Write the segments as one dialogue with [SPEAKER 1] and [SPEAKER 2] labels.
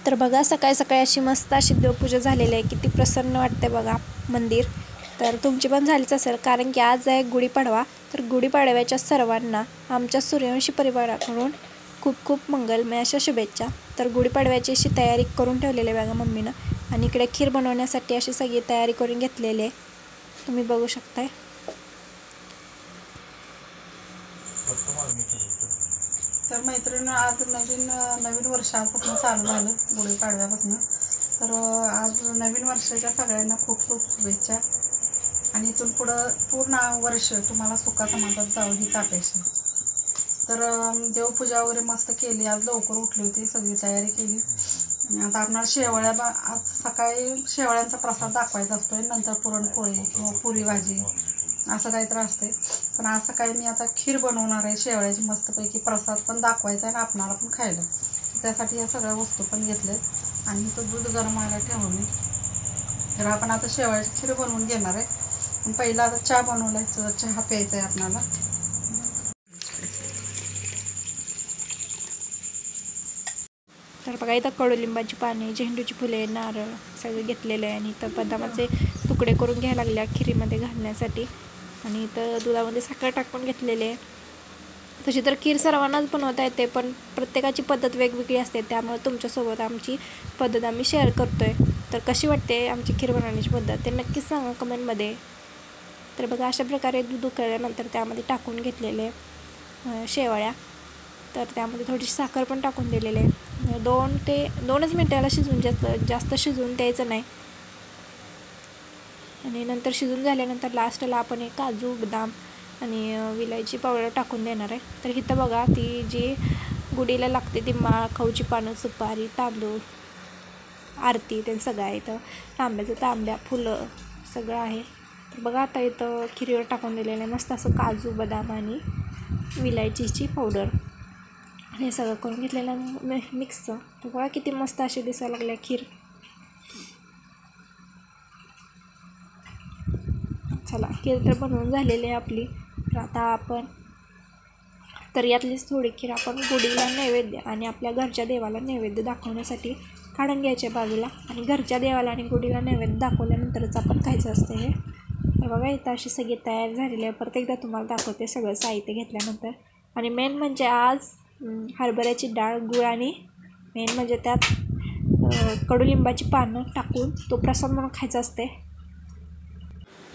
[SPEAKER 1] तर बघा सकाळी सकाळी अशी मस्त अशी देवपूजा झालेली आहे. किती प्रसन्न वाटते बघा मंदिर. तर तुमची पण झालीच असेल, कारण की आज आहे गुढीपाडवा. तर गुढीपाडव्याच्या सर्वांना आमच्या सूर्यवंशी परिवाराकडून खूप खूप मंगलमय अशा शुभेच्छा. तर गुढीपाडव्याची अशी तयारी करून ठेवलेली आहे बघा मम्मीनं. आणि इकडे खीर बनवण्यासाठी अशी सगळी तयारी करून घेतलेली आहे, तुम्ही बघू शकताय.
[SPEAKER 2] तर मैत्रिणी, आज नवीन वर्ष आजपासून चालू झालं गुढीपाडव्यापासून. तर आज नवीन वर्षाच्या सगळ्यांना खूप खूप शुभेच्छा. आणि इथून पुढं पूर्ण वर्ष तुम्हाला सुखा समाधानात जावं हीच अपेक्षा. तर देवपूजा वगैरे मस्त केली. आज लवकर उठली होती, सगळी तयारी केली. आता आपल्याला शेवळ्या आज सकाळी शेवळ्यांचा प्रसाद दाखवायचा असतो, नंतर पुरणपोळी किंवा पुरी भाजी असं काहीतरी असते. पण आज सकाळी मी आता खीर बनवणार आहे शेवळ्याची मस्तपैकी. प्रसाद पण दाखवायचा आहे आणि आपणाला पण खायला. त्यासाठी या सगळ्या वस्तू पण घेतल्यात. आणि इथं दूध गरम व्हायला ठेवले. तर आपण आता शेवळ्याची खीर बनवून घेणार आहे. पण पहिला आता चहा बनवला आहे, तर चहा प्यायचा आहे आपल्याला.
[SPEAKER 1] तर बघा इथं कडुलिंबाची पाने, झेंडूची फुले, नारळ सगळं घेतलेलं आहे. आणि इथं बदामाचे तुकडे करून घ्यायला लागल्या खिरीमध्ये घालण्यासाठी. आणि इथं दुधामध्ये साखर टाकून घेतलेले आहे. तशी तर खीर सर्वांनाच बनवता येते, पण प्रत्येकाची पद्धत वेगवेगळी असते. त्यामुळे तुमच्यासोबत आमची पद्धत आम्ही शेअर करतो आहे. तर कशी वाटते आमची खीर बनवण्याची पद्धत ते नक्कीच सांगा कमेंटमध्ये. तर बघा अशा प्रकारे दूध उकळल्यानंतर त्यामध्ये टाकून घेतलेले शेवळ्या. तर त्यामध्ये थोडीशी साखर पण टाकून दिलेली आहे. 2 मिनिटाला शिजवून, जास्त शिजवून द्यायचं नाही. आणि नंतर शिजून झाल्यानंतर लास्टला आपण एक काजू, बदाम आणि विलायची पावडर टाकून देणार आहे. तर इथं बघा ती जी गुढीला लागते ती माळ, खाऊची पानं, सुपारी, तांदूळ, आरती ते सगळं आहे. इथं तांब्या, फुलं सगळं आहे. तर बघा आता इथं खिरीवर टाकून दिलेलं आहे मस्त असं काजू, बदाम आणि विलायचीची पावडर. हे सगळं करून घेतलेलं मिक्सचं. तर बघा किती मस्त अशी दिसायला लागल्या खीर. चला खीर तर बनवून झालेली आहे आपली. तर आता आपण यातलीच थोडी खीर आपण गुढीला नैवेद्य आणि आपल्या घरच्या देवाला नैवेद्य दाखवण्यासाठी काढून घ्यायचे बाजूला. आणि घरच्या देवाला आणि गुढीला नैवेद्य दाखवल्यानंतरच आपण खायचं असते हे. तर बघा इथं अशी सगळी तयार झालेली आहे. परत एकदा तुम्हाला दाखवते सगळं साहित्य घेतल्यानंतर. आणि मेन म्हणजे आज हरभऱ्याची डाळ, गूळ आणि मेन म्हणजे त्यात कडुलिंबाची पानं टाकून तो प्रसाद म्हणून खायचा असते.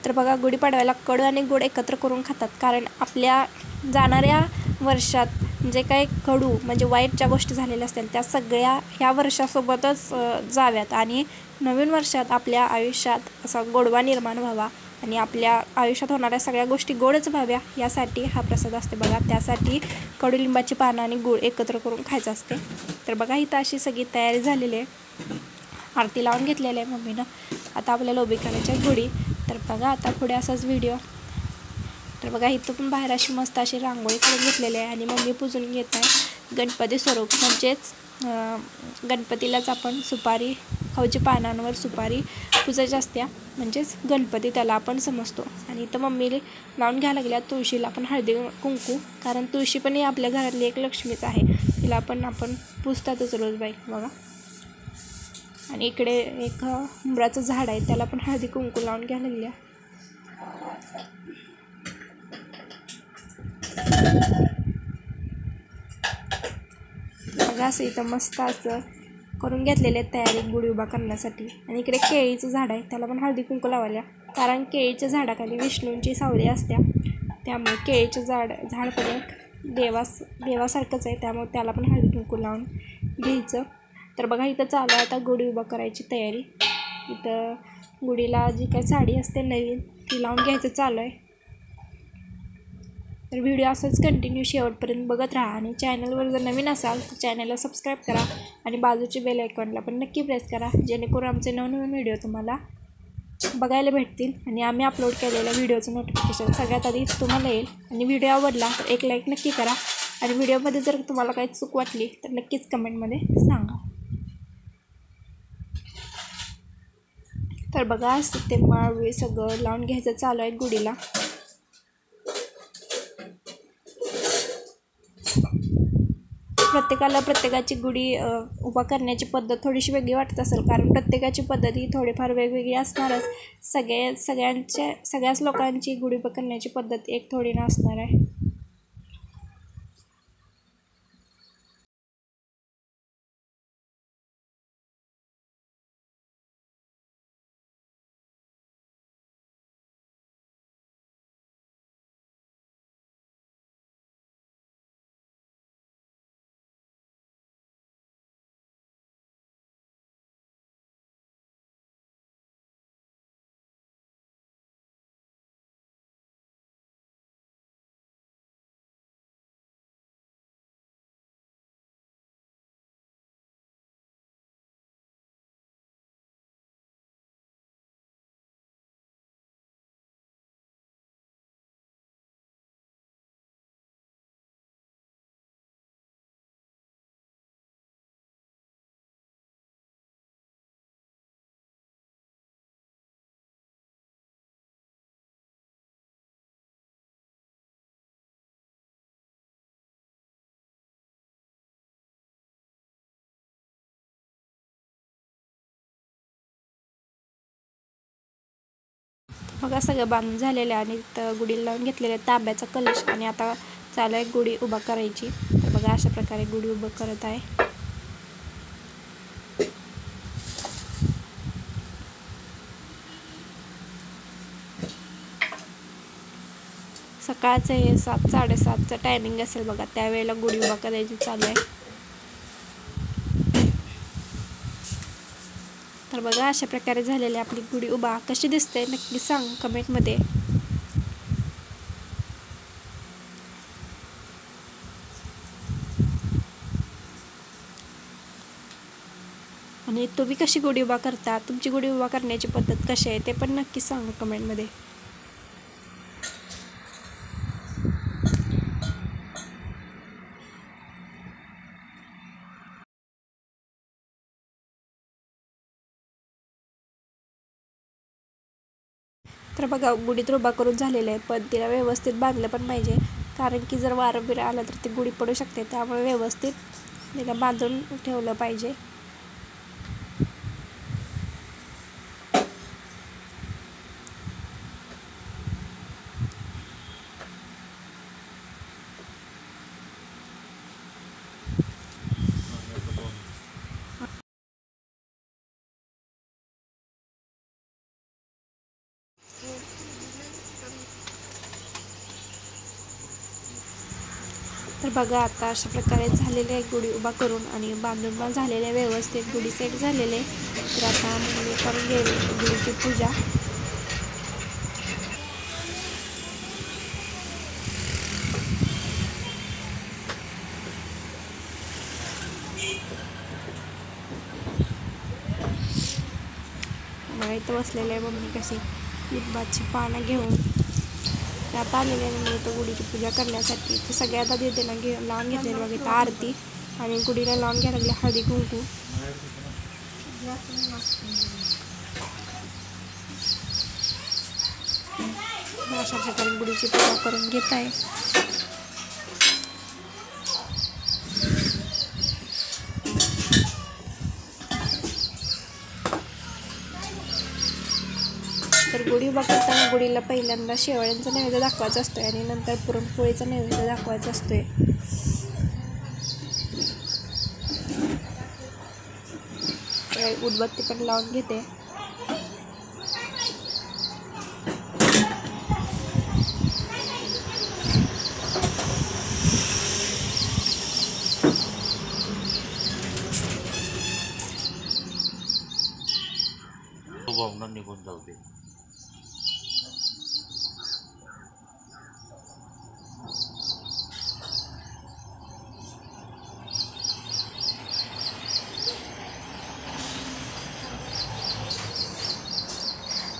[SPEAKER 1] तर बघा गुढीपाडव्याला कडू आणि गोड एकत्र करून खातात, कारण आपल्या जाणाऱ्या वर्षात जे काही कडू म्हणजे वाईट ज्या गोष्टी झालेल्या असतील त्या सगळ्या ह्या वर्षासोबतच जाव्यात आणि नवीन वर्षात आपल्या आयुष्यात असा गोडवा निर्माण व्हावा आणि आपल्या आयुष्यात होणाऱ्या सगळ्या गोष्टी गोडच व्हाव्या यासाठी हा प्रसाद असते बघा. त्यासाठी कडुलिंबाची पानं आणि गूळ एकत्र करून खायचं असते. तर बघा इथं अशी सगळी तयारी झालेली आहे. आरती लावून घेतलेली आहे मम्मीनं. आता आपल्याला उभी करायची गुढी. तर बघा आता पुढे असाच व्हिडिओ. तर बघा इथं पण बाहेर अशी मस्त अशी रांगोळी काढून घेतलेली आहे. आणि मम्मी पूजून घेत आहे गणपती स्वरूप. म्हणजेच गणपतीलाच आपण सुपारी, खाऊची पानांवर सुपारी पूजायची असत्या, म्हणजेच गणपती त्याला आपण समजतो. आणि इथं मम्मीला लावून घ्यायला लागल्या तुळशीला पण हळदी कुंकू, कारण तुळशी पण ही आपल्या घरातली एक लक्ष्मीच आहे. तिला पण आपण पूजतातच रोज बाई बघा. आणि इकडे एक उंबराचं झाड आहे, त्याला पण हळदी कुंकू लावून घ्यायला लागल्या. बघा असं इथं मस्त असं करून घेतलेले तयारी गुढी उभा करण्यासाठी. आणि इकडे केळीचं झाड आहे, त्याला पण हळदी कुंकू लावायला, कारण केळीच्या झाडाखाली विष्णूंची सावली असत्या. त्यामुळे केळीचं झाड पण एक देवासारखंच आहे, त्यामुळे त्याला पण हळदी कुंकू लावून घ्यायचं. तर बघा इथं चालू आहे आता गुढी उभा करायची तयारी. इथं गुढीला जी काही साडी असते नवीन ती लावून घ्यायचं चालू आहे. तर व्हिडिओ असंच कंटिन्यू शेवटपर्यंत बघत राहा. आणि चॅनलवर जर नवीन असाल तर चॅनलला सबस्क्राईब करा आणि बाजूची बेल आयकॉनला पण नक्की प्रेस करा, जेणेकरून आमचे नवनवीन व्हिडिओ तुम्हाला बघायला भेटतील. आणि आम्ही अपलोड केलेल्या व्हिडिओचं नोटिफिकेशन सगळ्यात आधी तुम्हाला येईल. आणि व्हिडिओ आवडला तर एक लाईक नक्की करा. आणि व्हिडिओमध्ये जर तुम्हाला काही चूक वाटली तर नक्कीच कमेंटमध्ये सांगा. तर बघा ते माळ सगळं लावून घ्यायचं चालू आहे गुढीला. प्रत्येकाला प्रत्येकाची गुढी उभा करण्याची पद्धत थोडीशी वेगळी वाटत असेल, कारण प्रत्येकाची पद्धत ही थोडीफार वेगवेगळी असणारच. सगळ्याच लोकांची गुढी उभा करण्याची पद्धत एक थोडी नसणार आहे. बघा सगळं बांधून झालेलं आहे आणि गुढीला लावून घेतलेलं आहे तांब्याचा कलश, आणि आता चालू आहे गुढी उभा करायची. तर बघा अशा प्रकारे गुढी उभं करत आहे. सकाळचं हे 7-7:30चं टायमिंग असेल बघा, त्यावेळेला गुढी उभा करायची चालू आहे. तर बघा अशा प्रकारे झालेली आपली गुढी उभा. कशी दिसते नक्की सांग कमेंटमध्ये. आणि तुम्ही कशी गुढी उभा करता, तुमची गुढी उभा करण्याची पद्धत कशी आहे ते पण नक्की सांगा कमेंटमध्ये. तर बघा गुढी तर उभा करून झालेलं आहे, पण तिला व्यवस्थित बांधलं पण पाहिजे, कारण की जर वारं बिरं आलं तर ती गुढी पडू शकते. त्यामुळे व्यवस्थित तिला बांधून ठेवलं पाहिजे. तर बघा आता अशा प्रकारे झालेले आहे गुढी उभा करून, आणि बांधून पण झालेले आहे व्यवस्थित, गुढी सेट झालेले. तर आता मी करून घेईल गुढीची पूजा. बघा इथं बसलेलं आहे मम्मी कशी लिंबाची पानं घेऊन. आता आलेले मी इथं गुढीची पूजा करण्यासाठी. तर सगळ्यात आधी त्याला लावून घेतलेली बघा इथं आरती, आणि गुढीला लावून घ्यायला लागले हळदी कुंकू. अशा प्रकारे गुढीची पूजा करून घेत आहे. तर गुढी उभा करताना गुढीला पहिल्यांदा शेवळ्यांचा नैवेद्य दाखवायचा असतोय, आणि नंतर पुरणपोळीचा नैवेद्य दाखवायचा असतोय. उदबत्ती पण लावून घेते.
[SPEAKER 3] निघून जाऊ दे.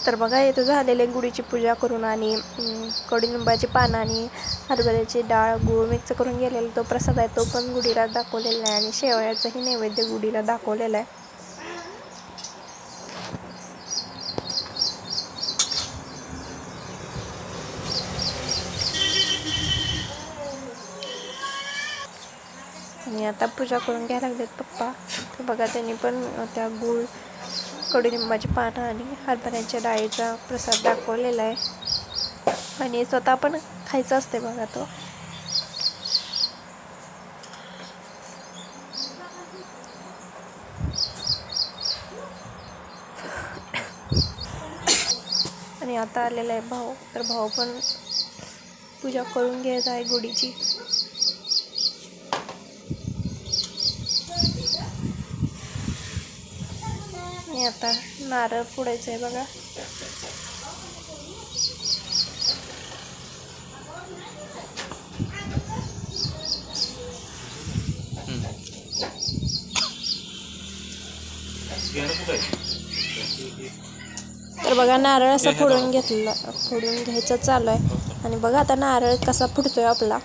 [SPEAKER 1] तर बघा इथं झालेले गुढीची पूजा करून, आणि कडुलिंबाची पानं आणि हरभऱ्याची डाळ गूळ मिक्स करून गेलेला तो प्रसाद आहे, तो पण गुढीला दाखवलेला आहे, आणि शेवयाचाही नैवेद्य गुढीला दाखवलेला आहे. आणि आता पूजा करून घ्यायला लागलेत पप्पा. तर बघा त्यांनी पण त्या गूळ, कडुलिंबाची पानं आणि हरभऱ्याच्या डाळीचा प्रसाद दाखवलेला आहे आणि स्वतः पण खायचं असते बघा तो. आणि आता आलेला आहे भाऊ. तर भाऊ पण पूजा करून घेत आहे गुढीची. आणि आता नारळ फोडायचं आहे बघा. तर बघा नारळ असा फोडून घ्यायचं चालू आहे. आणि बघा आता नारळ कसा फुटतोय आपला.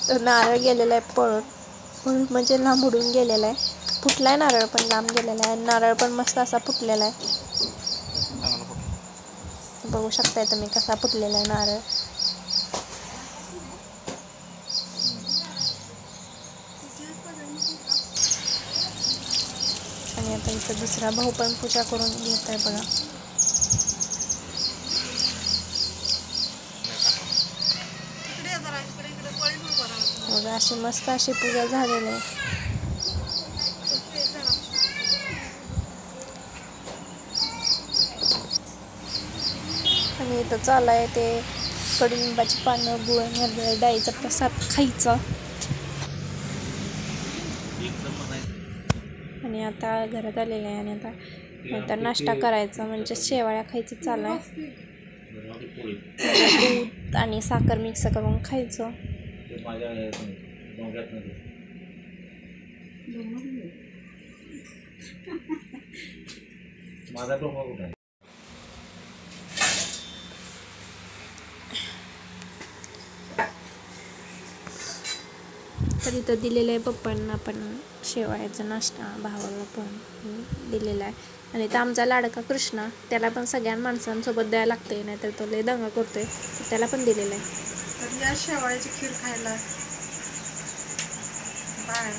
[SPEAKER 1] तर नारळ गेलेला आहे पळून म्हणजे लांब उडून गेलेला आहे. फुटलाय नारळ पण लांब गेलेला आहे. नारळ पण मस्त असा फुटलेला आहे. बघू शकताय तुम्ही कसा फुटलेला आहे नारळ. आणि आता इथं दुसरा भाऊ पण पूजा करून घेत आहे बघा. बघा अशी मस्त अशी पूजा झालेली आहे. आणि इथं चालू आहे ते कडुलिंबाची पानं, गुळ आणि हरभरा डाळीचा प्रसाद खायचा. आणि आता घरात आलेलं आहे आणि आता नाश्ता करायचा म्हणजे शेवाळ्या खायचं चालू आहे. दूध आणि साखर मिक्स करून खायचं. तर इथं दिलेलं आहे पप्पांना पण शेवाळ्याचा नाश्ता, भावाला पण दिलेला आहे. आणि इथं आमचा लाडका कृष्णा, त्याला पण सगळ्या माणसांसोबत द्यायला लागते, नाहीतर तो लय दंगा करतोय, त्याला पण दिलेलं आहे.
[SPEAKER 2] तर या शेवाळ्याची खीर खायला बाय.